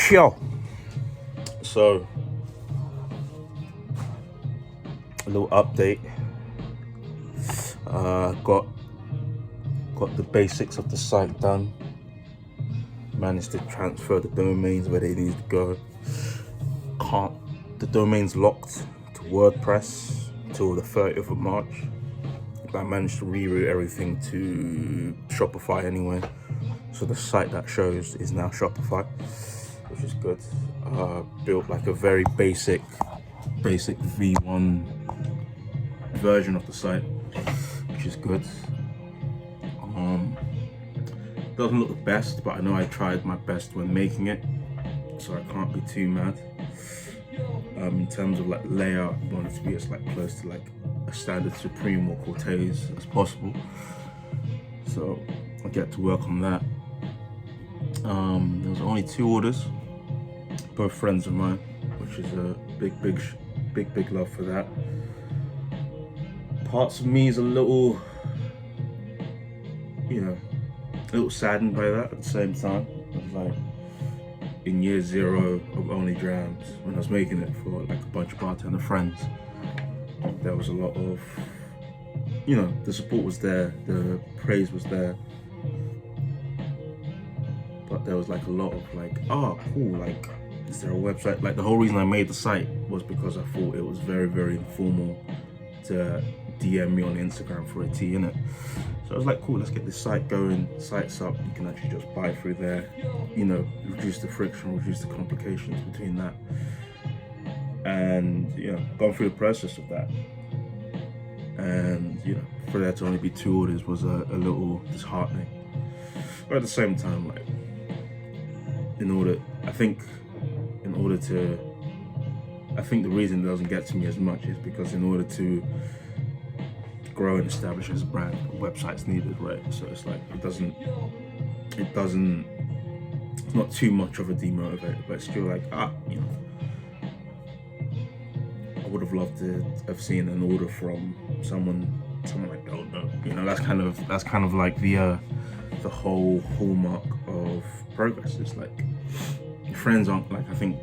Yo, so a little update. Got the basics of the site done. Managed to transfer the domains where they need to go. The domain's locked to WordPress till the 30th of March. But I managed to reroute everything to Shopify anyway. So the site that shows is now Shopify, which is good. Built like a very basic V1 version of the site, which is good. Doesn't look the best, but I know I tried my best when making it, so I can't be too mad. In terms of like layout, I want it to be as like close to like a standard Supreme or Cortez as possible. So I'll get to work on that. There was only 2 orders, both friends of mine, which is a big love for that. Parts of me is a little, a little saddened by that at the same time. I was like, in year 0 of Only Drams, when I was making it for like a bunch of bartender friends, there was a lot of, the support was there, the praise was there, but there was like a lot of like, oh cool, like, is there a website? Like the whole reason I made the site was because I thought it was very, very informal to DM me on Instagram for a tea, innit? So I was like, cool, let's get this site going. Site's up, you can actually just buy through there, reduce the friction, reduce the complications between that. And, gone through the process of that. And, for there to only be 2 orders was a little disheartening. But at the same time, like, I think the reason it doesn't get to me as much is because in order to grow and establish as a brand, a website's needed, right? So it's like it's not too much of a demotivator, but it's still like, I would have loved to have seen an order from someone I don't know. That's kind of like the whole hallmark of progress. It's like your friends aren't, like, I think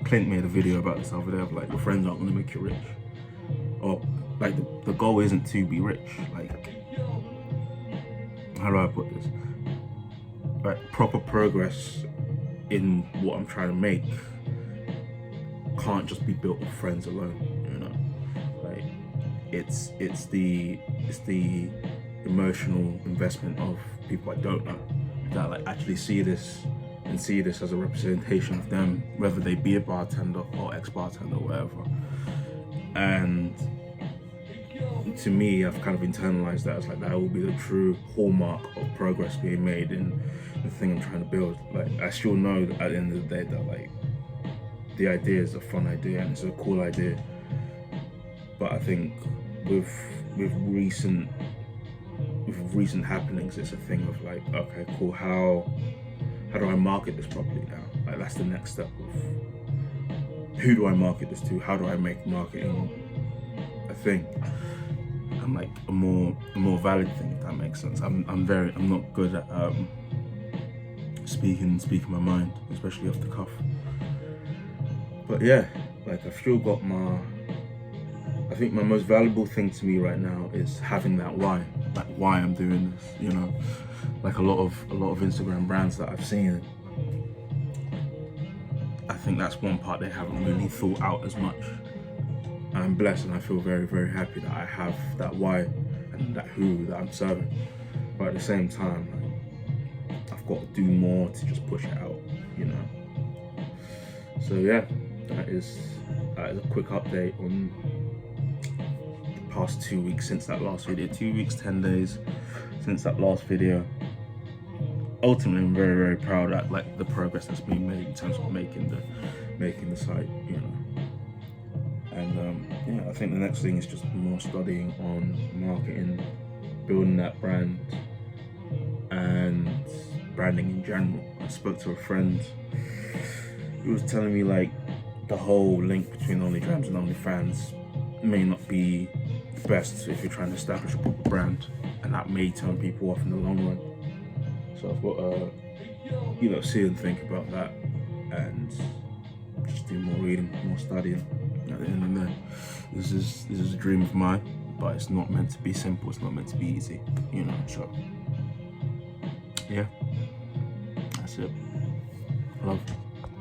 Clint made a video about this over there, of like, your friends aren't gonna make you rich, or like the goal isn't to be rich. Like, how do I put this? Like, proper progress in what I'm trying to make can't just be built with friends alone. Like, it's the emotional investment of people I don't know that like actually see this as a representation of them, whether they be a bartender or ex-bartender or whatever. And to me, I've kind of internalized that as like, that will be the true hallmark of progress being made in the thing I'm trying to build. Like, I still know that at the end of the day that like the idea is a fun idea and it's a cool idea, but I think with recent happenings, it's a thing of like, okay, cool, how do I market this properly now? Like, that's the next step of, who do I market this to? How do I make marketing a thing? And like a more valid thing, if that makes sense. I'm not good at speaking my mind, especially off the cuff. But yeah, like, I've still got I think my most valuable thing to me right now is having that why, like why I'm doing this. Like a lot of Instagram brands that I've seen, I think that's one part they haven't really thought out as much. I'm blessed and I feel very, very happy that I have that why and that who that I'm serving. But at the same time, like, I've got to do more to just push it out, So yeah, that is a quick update on the past 2 weeks since that last video. 2 weeks, 10 days since that last video. Ultimately, I'm very, very proud at like the progress that's been made in terms of making the site, And I think the next thing is just more studying on marketing, building that brand, and branding in general. I spoke to a friend who was telling me like the whole link between Only Drams and OnlyFans may not be the best if you're trying to establish a proper brand, and that may turn people off in the long run. So I've got to, see and think about that. and just do more reading, more studying. At the end of the day, this is a dream of mine, but it's not meant to be simple. It's not meant to be easy, you know. So yeah, that's it. Love.